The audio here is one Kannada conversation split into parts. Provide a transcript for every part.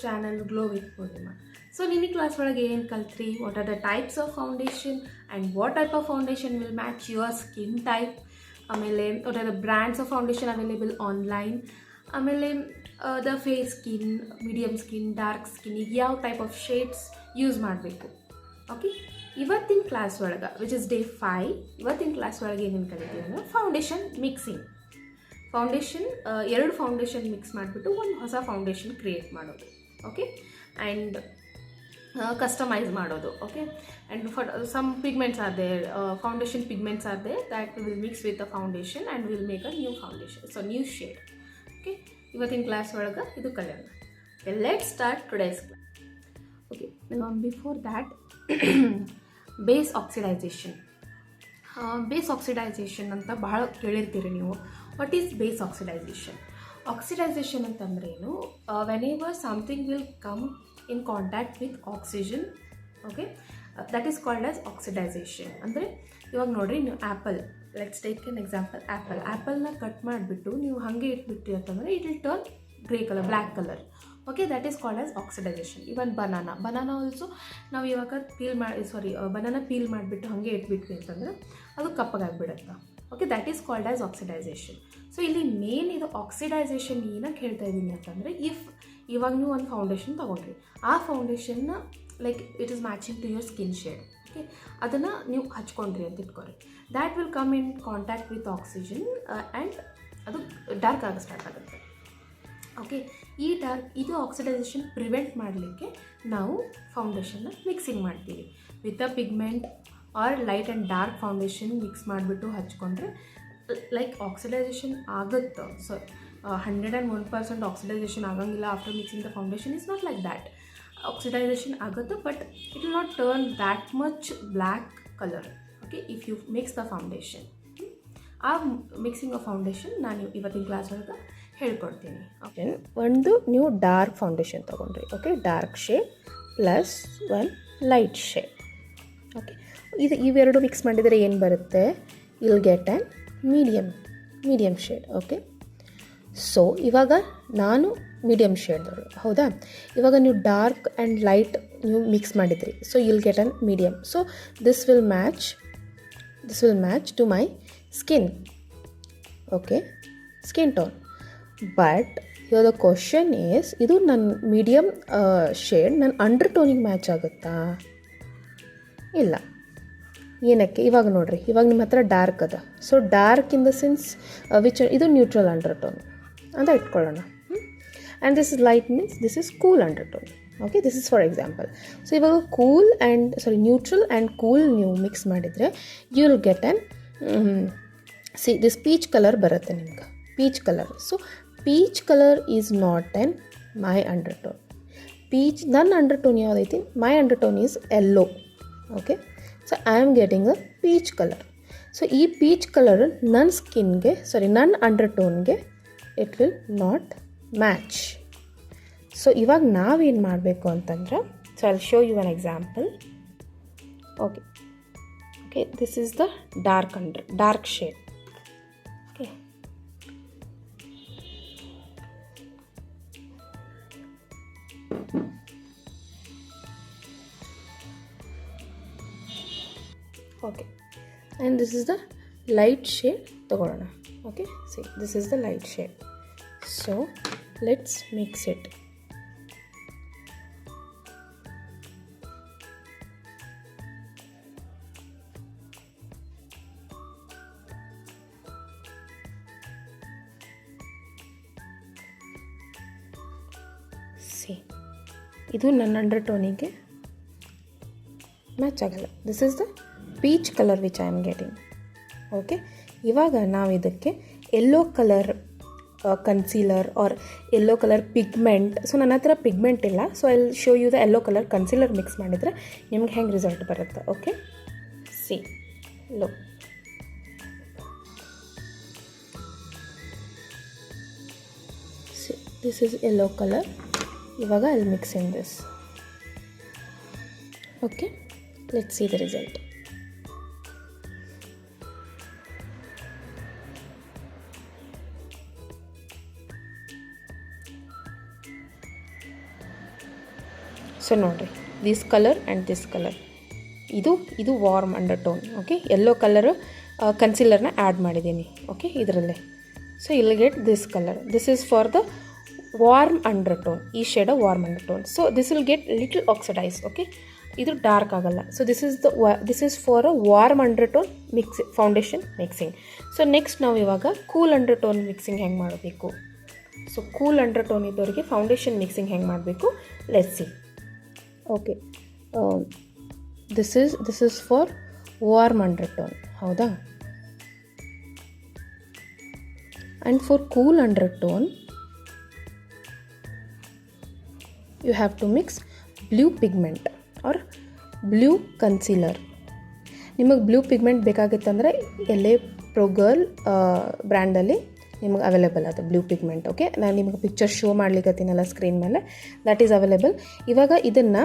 Channel glow with Purnima. So ನಿನ್ನೆ ಕ್ಲಾಸ್ ಒಳಗೆ ಏನು ಕಲ್ತ್ರಿ? What R the types of foundation and what type of foundation will match your skin type. ಆಮೇಲೆ ವಾಟ್ ಆರ್ ದ brands of foundation available online. ಆಮೇಲೆ the fair skin, medium skin, dark ಸ್ಕಿನ್ನಿಗೆ ಯಾವ ಟೈಪ್ ಆಫ್ ಶೇಡ್ಸ್ ಯೂಸ್ ಮಾಡಬೇಕು. ಓಕೆ, ಇವತ್ತಿನ ಕ್ಲಾಸ್ ಒಳಗೆ ವಿಚ್ ಇಸ್ ಡೇ 5, ಇವತ್ತಿನ ಕ್ಲಾಸ್ ಒಳಗೆ ಏನೇನು ಕಲಿತೀವಿ ಅಂದರೆ ಫೌಂಡೇಶನ್ ಮಿಕ್ಸಿಂಗ್. ಫೌಂಡೇಶನ್ ಎರಡು ಫೌಂಡೇಶನ್ ಮಿಕ್ಸ್ ಮಾಡಿಬಿಟ್ಟು ಒಂದು ಹೊಸ ಫೌಂಡೇಶನ್ ಕ್ರಿಯೇಟ್ ಮಾಡೋದು. ಓಕೆ, ಆ್ಯಂಡ್ ಕಸ್ಟಮೈಸ್ ಮಾಡೋದು. Okay, and for some pigments are there, foundation pigments are there that will mix with a foundation and will make a new foundation, so new shade. Okay, ಇವತ್ತಿನ ಕ್ಲಾಸ್ ಒಳಗೆ ಇದು ಕಲಿಯೋಣ. Okay, let start today's class. Okay, before that base oxidisation. Base oxidisation ಅಂತ ಭಾಳ ಕೇಳಿರ್ತೀರಿ ನೀವು. What is base oxidisation? Oxidisation ಅಂತಂದ್ರೇನು? Whenever something will come in contact with oxygen, okay, that is called as oxidisation. ಅಂದರೆ ಇವಾಗ ನೋಡಿರಿ, ನೀವು apple, let's take an example. ಆ್ಯಪಲ್ನ ಕಟ್ ಮಾಡಿಬಿಟ್ಟು ನೀವು ಹಾಗೆ ಇಟ್ಬಿಟ್ರಿ ಅಂತಂದರೆ it will turn grey colour, black colour. Okay, that is called as oxidisation. Even banana also ನಾವು ಇವಾಗ ಬನಾನಾ ಪೀಲ್ ಮಾಡಿಬಿಟ್ಟು ಹಾಗೆ ಇಟ್ಬಿಟ್ವಿ ಅಂತಂದ್ರೆ ಅದು ಕಪ್ಪಗಾಗಿಬಿಡುತ್ತೆ. Okay, that is called as oxidisation. So ಇಲ್ಲಿ ಮೇನ್ ಇದು ಆಕ್ಸಿಡೈಸೇಷನ್ ಏನಕ್ಕೆ ಹೇಳ್ತಾ ಇದ್ದೀನಿ ಅಂತಂದರೆ, ಇವಾಗ ನೀವು ಒಂದು ಫೌಂಡೇಶನ್ ತೊಗೊಂಡ್ರಿ, ಆ ಫೌಂಡೇಶನ್ನ like it is matching to your skin shade. Okay, ಅದನ್ನು ನೀವು ಹಚ್ಕೊಂಡ್ರಿ ಅಂತ ಇಟ್ಕೊರಿ, that will come in contact with oxygen and ಅದು ಡಾರ್ಕ್ ಆಗಿ ಸ್ಟಾರ್ಟ್ ಆಗುತ್ತೆ. ಓಕೆ, ಇದು ಆಕ್ಸಿಡೈಸೇಷನ್ ಪ್ರಿವೆಂಟ್ ಮಾಡಲಿಕ್ಕೆ ನಾವು ಫೌಂಡೇಶನ್ನ ಮಿಕ್ಸಿಂಗ್ ಮಾಡ್ತೀವಿ with a pigment or light and dark foundation mix ಮಾಡಿಬಿಟ್ಟು ಹಚ್ಕೊಂಡ್ರೆ ಲೈಕ್ ಆಕ್ಸಿಡೈಸೇಷನ್ ಆಗುತ್ತೆ. ಸೊ 101% ಆಕ್ಸಿಡೈಸೇಷನ್ ಆಗಂಗಿಲ್ಲ after mixing the foundation. Is not like that. Oxidisation ಆಗುತ್ತೆ, but it will not turn that much black colour. Okay, if you mix the foundation. ಆ ಮಿಕ್ಸಿಂಗ್ ಆಫ್ ಫೌಂಡೇಶನ್ ನಾನು ಇವತ್ತಿನ ಕ್ಲಾಸ್ ಒಳಗೆ ಹೇಳ್ಕೊಡ್ತೀನಿ. ಓಕೆ, ಒಂದು ನೀವು ಡಾರ್ಕ್ ಫೌಂಡೇಶನ್ ತೊಗೊಂಡ್ರಿ. Okay, dark shade plus one light shade. Okay, ಇವೆರಡು ಮಿಕ್ಸ್ ಮಾಡಿದರೆ ಏನು ಬರುತ್ತೆ? Will get an medium shade. Okay, so ಇವಾಗ ನಾನು ಮೀಡಿಯಮ್ ಶೇಡ್ದವರು, ಹೌದಾ? ಇವಾಗ ನೀವು ಡಾರ್ಕ್ ಆ್ಯಂಡ್ ಲೈಟ್ ನೀವು ಮಿಕ್ಸ್ ಮಾಡಿದ್ರಿ, so will get an medium. So this will match to my skin. Okay, skin tone. But ಇವಾಗ ದ ಕ್ವಶನ್ ಈಸ್, ಇದು ನನ್ನ ಮೀಡಿಯಮ್ ಶೇಡ್ ನನ್ನ ಅಂಡರ್ ಟೋನಿಗೆ ಮ್ಯಾಚ್ ಆಗುತ್ತಾ? ಇಲ್ಲ. ಏನಕ್ಕೆ? ಇವಾಗ ನೋಡಿರಿ, ಇವಾಗ ನಿಮ್ಮ ಹತ್ರ ಡಾರ್ಕ್ ಅದ. So dark in the sense ಇದು ನ್ಯೂಟ್ರಲ್ ಅಂಡರ್ ಟೋನ್ ಅಂತ ಇಟ್ಕೊಳ್ಳೋಣ. And this is light means this is cool undertone. Okay, this is for example. So ಇವಾಗ ನ್ಯೂಟ್ರಲ್ ಆ್ಯಂಡ್ ಕೂಲ್ ನೀವು ಮಿಕ್ಸ್ ಮಾಡಿದರೆ you will get an this peach colour ಬರುತ್ತೆ ನಿಮ್ಗೆ, peach colour. So peach colour is not an my undertone. ನನ್ನ ಅಂಡರ್ ಟೋನ್ ಯಾವುದೈತಿ? My undertone is yellow. Okay, so I am getting a peach colour. So ಈ ಪೀಚ್ ಕಲರ್ ನನ್ನ ಅಂಡರ್ ಟೋನ್ಗೆ it will not match. So ಇವಾಗ ನಾವೇನು ಮಾಡಬೇಕು ಅಂತಂದ್ರೆ, so I will show you an example. Okay, this is the dark shade. Okay, okay, and this is the light shade ತಗೊಳ್ಳೋಣ. Okay, see this is the light shade. So let's mix it. See, ಇದು ನನ್ನ ಅಂಡರ್ ಟೋನಿಗೆ ಮ್ಯಾಚ್ ಆಗಲ್ಲ. This is the peach colour which I am getting. Okay, ಇವಾಗ ನಾವು ಇದಕ್ಕೆ yellow colour concealer or yellow colour pigment. So ನನ್ನ ಹತ್ರ ಪಿಗ್ಮೆಂಟ್ ಇಲ್ಲ, so I will show you the yellow colour concealer mix ಮಾಡಿದರೆ ನಿಮ್ಗೆ ಹೆಂಗೆ ರಿಸಲ್ಟ್ ಬರುತ್ತೆ. Okay, see this is yellow colour. ಇವಾಗ I will mix in this. Okay, let's see the result. So ನೋಡಿರಿ this colour and this colour ಇದು warm undertone. Okay, yellow colour ಕನ್ಸಿಲರ್ನ ಆ್ಯಡ್ ಮಾಡಿದ್ದೀನಿ. ಓಕೆ, ಇದರಲ್ಲೇ. So I'll get this colour. This is for the warm undertone. ಈ shade warm undertone. So this will get little oxidise. Okay, ಇದು ಡಾರ್ಕ್ ಆಗಲ್ಲ. So this is for a warm undertone foundation mixing. So next ನಾವು ಇವಾಗ ಕೂಲ್ ಅಂಡರ್ಟೋನ್ ಮಿಕ್ಸಿಂಗ್ ಹೆಂಗೆ ಮಾಡಬೇಕು. ಸೊ ಕೂಲ್ ಅಂಡರ್ಟೋನ್ ಇದ್ದವರಿಗೆ ಫೌಂಡೇಶನ್ ಮಿಕ್ಸಿಂಗ್ ಹೆಂಗೆ ಮಾಡಬೇಕು, let's see. Okay, this is for warm undertone, ಹೌದಾ? And for cool undertone you have to mix blue pigment or blue concealer. ನಿಮಗೆ ಬ್ಲೂ ಪಿಗ್ಮೆಂಟ್ ಬೇಕಾಗಿತ್ತಂದರೆ LA Pro Girl ಬ್ರ್ಯಾಂಡಲ್ಲಿ ನಿಮಗೆ ಅವೈಲೇಬಲ್ ಅದು ಬ್ಲೂ ಪಿಗ್ಮೆಂಟ್. ಓಕೆ, ನಾನು ನಿಮಗೆ ಪಿಕ್ಚರ್ ಶೋ ಮಾಡ್ಲಿಕ್ಕತ್ತೀನಲ್ಲ ಸ್ಕ್ರೀನ್ ಮೇಲೆ, ದ್ಯಾಟ್ ಈಸ್ ಅವೈಲೇಬಲ್. ಇವಾಗ ಇದನ್ನು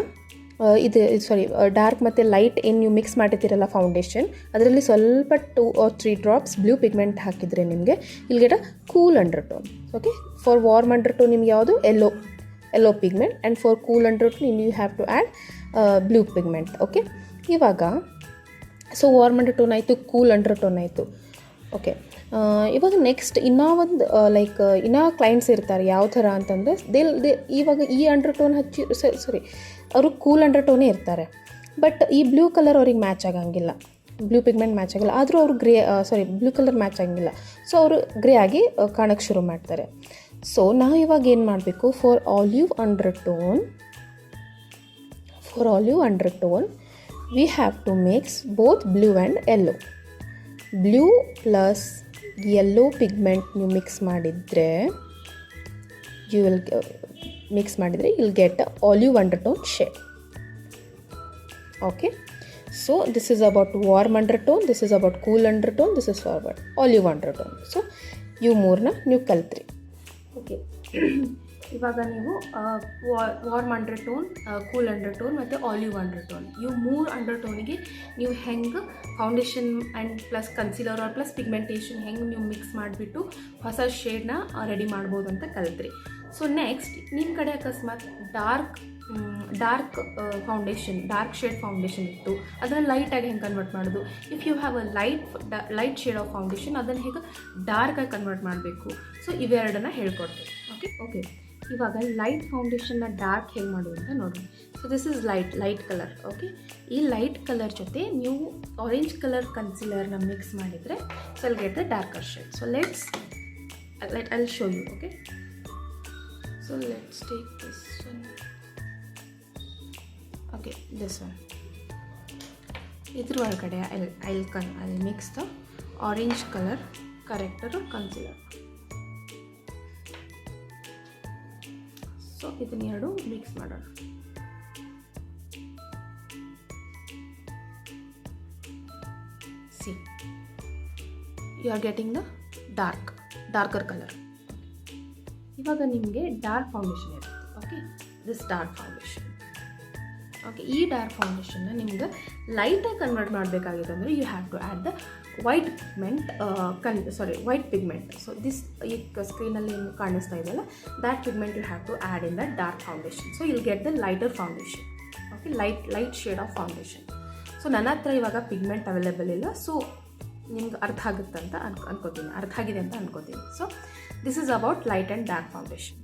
ಡಾರ್ಕ್ ಮತ್ತು ಲೈಟ್ ಏನು ನೀವು ಮಿಕ್ಸ್ ಮಾಡಿರ್ತೀರಲ್ಲ ಫೌಂಡೇಶನ್, ಅದರಲ್ಲಿ ಸ್ವಲ್ಪ 2 or 3 ಡ್ರಾಪ್ಸ್ ಬ್ಲೂ ಪಿಗ್ಮೆಂಟ್ ಹಾಕಿದರೆ ನಿಮಗೆ ಇಲ್ಲಿ get a cool undertone. Okay, for warm undertone ನಿಮ್ಗೆ ಯಾವುದು yellow pigment, and for cool undertone you have to add blue pigment. Okay, ಇವಾಗ ಸೊ ವಾರ್ಮ್ ಅಂಡರ್ಟೋನ್ ಆಯಿತು, ಕೂಲ್ ಅಂಡರ್ಟೋನ್ ಆಯಿತು. ಓಕೆ, ಇವಾಗ ನೆಕ್ಸ್ಟ್ ಇನ್ನೂ ಒಂದು ಇನ್ನೂ ಕ್ಲೈಂಟ್ಸ್ ಇರ್ತಾರೆ ಯಾವ ಥರ ಅಂತಂದರೆ ಇವಾಗ ಈ ಅಂಡರ್ಟೋನ್ ಅವರು ಕೂಲ್ ಅಂಡರ್ಟೋನೇ ಇರ್ತಾರೆ, ಬಟ್ ಈ ಬ್ಲೂ ಕಲರ್ ಅವ್ರಿಗೆ ಮ್ಯಾಚ್ ಆಗಂಗಿಲ್ಲ, ಬ್ಲೂ ಪಿಗ್ಮೆಂಟ್ ಮ್ಯಾಚ್ ಆಗಿಲ್ಲ. ಆದರೂ ಅವರು ಬ್ಲೂ ಕಲರ್ ಮ್ಯಾಚ್ ಆಗಿಲ್ಲ. ಸೊ ಅವರು ಗ್ರೇ ಆಗಿ ಕಾಣೋಕ್ಕೆ ಶುರು ಮಾಡ್ತಾರೆ. ಸೊ ನಾವು ಇವಾಗ ಏನು ಮಾಡಬೇಕು, for olive undertone we have to mix both blue and yellow. Blue plus yellow pigment ನೀವು ಮಿಕ್ಸ್ ಮಾಡಿದರೆ you will get olive undertone shade. Okay, so this is about warm undertone, this is about cool undertone, this is about olive undertone. so ಇವು ಮೂರನ್ನ ನೀವು ಕಲ್ತ್ರಿ. ಓಕೆ, ಇವಾಗ ನೀವು ವಾರ್ಮ್ ಅಂಡರ್ಟೋನ್, ಕೂಲ್ ಅಂಡರ್ಟೋನ್ ಮತ್ತು ಆಲಿವ್ ಅಂಡರ್ಟೋನ್, ಇವು 3 ಅಂಡರ್ಟೋನಿಗೆ ನೀವು ಹೆಂಗೆ foundation and plus concealer or plus pigmentation ಹೆಂಗೆ ನೀವು ಮಿಕ್ಸ್ ಮಾಡಿಬಿಟ್ಟು ಹೊಸ ಶೇಡ್ನ ರೆಡಿ ಮಾಡ್ಬೋದು ಅಂತ ಕಲ್ತ್ರಿ. ಸೊ ನೆಕ್ಸ್ಟ್ ನಿಮ್ಮ ಕಡೆ ಅಕಸ್ಮಾತ್ dark foundation, dark shade foundation ಇತ್ತು, ಅದನ್ನು ಲೈಟಾಗಿ ಹೆಂಗೆ ಕನ್ವರ್ಟ್ ಮಾಡೋದು. If you have a light shade of foundation, ಅದನ್ನು ಹೇಗೆ ಡಾರ್ಕಾಗಿ ಕನ್ವರ್ಟ್ ಮಾಡಬೇಕು. ಸೊ ಇವೆರಡನ್ನ ಹೇಳ್ಕೊಡ್ತೀವಿ. ಓಕೆ, ಇವಾಗ ಲೈಟ್ ಫೌಂಡೇಶನ್ನ ಡಾರ್ಕ್ ಹೇಗೆ ಮಾಡೋದು ಅಂತ ನೋಡೋಣ. So this is light colour. Okay, ಈ ಲೈಟ್ ಕಲರ್ ಜೊತೆ ನೀವು ಆರೆಂಜ್ ಕಲರ್ ಕನ್ಸಿಲರ್ನ ಮಿಕ್ಸ್ ಮಾಡಿದರೆ so will get the darker shade. So I will show you. Okay, so let's take this one. Okay, this one. ಇದ್ರ ಒಳಗಡೆ I'll mix the orange color corrector concealer. So ಇದನ್ನೆರಡು ಮಿಕ್ಸ್ ಮಾಡೋಣ. See, you are getting the darker color. ಇವಾಗ ನಿಮಗೆ ಡಾರ್ಕ್ ಫೌಂಡೇಶನ್ ಇರುತ್ತೆ. Okay, this dark foundation. Okay, ಈ ಡಾರ್ಕ್ ಫೌಂಡೇಶನ್ನ ನಿಮ್ಗೆ ಲೈಟಾಗಿ ಕನ್ವರ್ಟ್ ಮಾಡಬೇಕಾಗಿದೆ ಅಂದರೆ you have to add the white pigment. So this ಈಗ ಸ್ಕ್ರೀನಲ್ಲಿ ಏನು ಕಾಣಿಸ್ತಾ ಇದೆಯಲ್ಲ, that pigment you have to add in the dark foundation. So will get the lighter foundation. Okay, light shade of foundation. So ನನ್ನ ಹತ್ರ ಇವಾಗ ಪಿಗ್ಮೆಂಟ್ ಅವೈಲೇಬಲ್ ಇಲ್ಲ. ಸೊ ನಿಮ್ಗೆ ಅರ್ಥ ಆಗುತ್ತೆ ಅಂತ ಅರ್ಥ ಆಗಿದೆ ಅಂತ ಅನ್ಕೋತೀನಿ. So this is about light and dark foundation.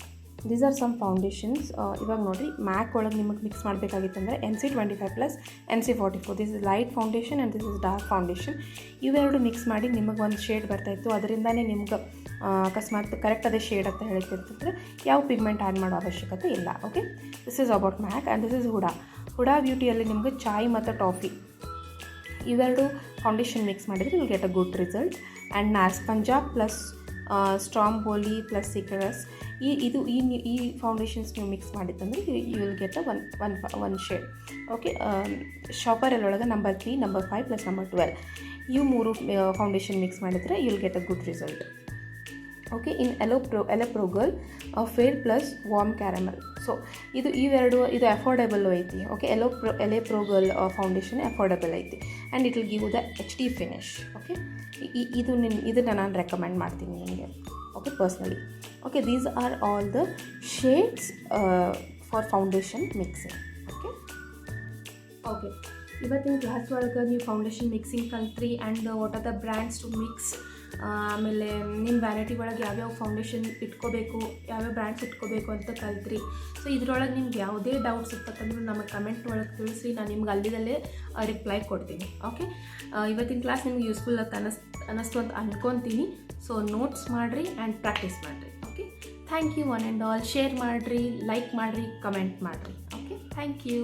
These are some foundations. ಇವಾಗ ನೋಡಿರಿ, ಮ್ಯಾಕ್ ಒಳಗೆ ನಿಮಗೆ ಮಿಕ್ಸ್ ಮಾಡಬೇಕಾಗಿತ್ತಂದರೆ NC25 plus NC44. This is light foundation and this is dark foundation. ಇವೆರಡು ಮಿಕ್ಸ್ ಮಾಡಿ ನಿಮಗೆ ಒಂದು ಶೇಡ್ ಬರ್ತಾಯಿತ್ತು. ಅದರಿಂದನೇ ನಿಮ್ಗೆ ಅಕಸ್ಮಾತ್ ಕರೆಕ್ಟ್ ಅದೇ ಶೇಡ್ ಅಂತ ಹೇಳ್ತಿರ್ತಂದ್ರೆ ಯಾವ ಪಿಗ್ಮೆಂಟ್ ಆ್ಯಡ್ ಮಾಡೋ ಅವಶ್ಯಕತೆ ಇಲ್ಲ. Okay, this is about MAC and this is Huda ಬ್ಯೂಟಿಯಲ್ಲಿ ನಿಮಗೆ ಚಾಯ್ ಮತ್ತು ಕಾಫಿ ಇವೆರಡು ಫೌಂಡೇಶನ್ ಮಿಕ್ಸ್ ಮಾಡಿದರೆ will get a good result. And Nars Punjab plus Stromboli plus Syracuse, ಈ ಫೌಂಡೇಶನ್ಸ್ ನೀವು ಮಿಕ್ಸ್ ಮಾಡಿತ್ತಂದರೆ you will get one shade. Okay, ಶಾಪರಲ್ಲಿ ಒಳಗೆ ನಂಬರ್ 3, ನಂಬರ್ 5 ಪ್ಲಸ್ ನಂಬರ್ 12 ಇವು 3 ಫೌಂಡೇಶನ್ ಮಿಕ್ಸ್ ಮಾಡಿದರೆ you will get a good result. Okay, in LA Pro Girl fair plus warm caramel. So ಇವೆರಡು ಅಫೋರ್ಡೆಬಲ್ ಐತಿ. Okay, LA Pro Girl foundation affordable ಐತಿ and it will give the HD finish. Okay, ಇದನ್ನು ನಾನು ರೆಕಮೆಂಡ್ ಮಾಡ್ತೀನಿ ನಿಮಗೆ. Okay, personally. Okay, these are all the shades for foundation mixing. Okay okay ಇವತ್ತಿನ ಕ್ಲಾಸ್ ಒಳಗೆ ನೀವು ಫೌಂಡೇಶನ್ ಮಿಕ್ಸಿಂಗ್ ಕಲ್ತ್ರಿ ಆ್ಯಂಡ್ ವಾಟ್ ಆರ್ ದ ಬ್ರ್ಯಾಂಡ್ಸ್ ಟು ಮಿಕ್ಸ್, ಆಮೇಲೆ ನಿಮ್ಮ ವ್ಯಾನಿಟಿ ಒಳಗೆ ಯಾವ್ಯಾವ ಫೌಂಡೇಶನ್ ಇಟ್ಕೋಬೇಕು, ಯಾವ್ಯಾವ ಬ್ರ್ಯಾಂಡ್ಸ್ ಇಟ್ಕೋಬೇಕು ಅಂತ ಕಲ್ತ್ರಿ. ಸೊ ಇದ್ರೊಳಗೆ ನಿಮ್ಗೆ ಯಾವುದೇ ಡೌಟ್ಸ್ ಇರ್ತಕ್ಕಂದ್ರೂ ನಮಗೆ ಕಮೆಂಟ್ ಒಳಗೆ ತಿಳಿಸ್ರಿ, ನಾನು ನಿಮ್ಗೆ ಅಲ್ಲಿದಲ್ಲೇ ರಿಪ್ಲೈ ಕೊಡ್ತೀನಿ. ಓಕೆ, ಇವತ್ತಿನ ಕ್ಲಾಸ್ ನಿಮ್ಗೆ ಯೂಸ್ಫುಲ್ ಅಂತ ಅನ್ನಿಸ್ತು ಅಂತ ಅಂದ್ಕೊತೀನಿ. ಸೊ ನೋಟ್ಸ್ ಮಾಡಿರಿ ಆ್ಯಂಡ್ ಪ್ರಾಕ್ಟೀಸ್ ಮಾಡಿರಿ. Okay, thank you one and all. Share ಮಾಡಿರಿ, ಲೈಕ್ ಮಾಡಿರಿ, ಕಮೆಂಟ್ ಮಾಡಿರಿ. Okay, thank you.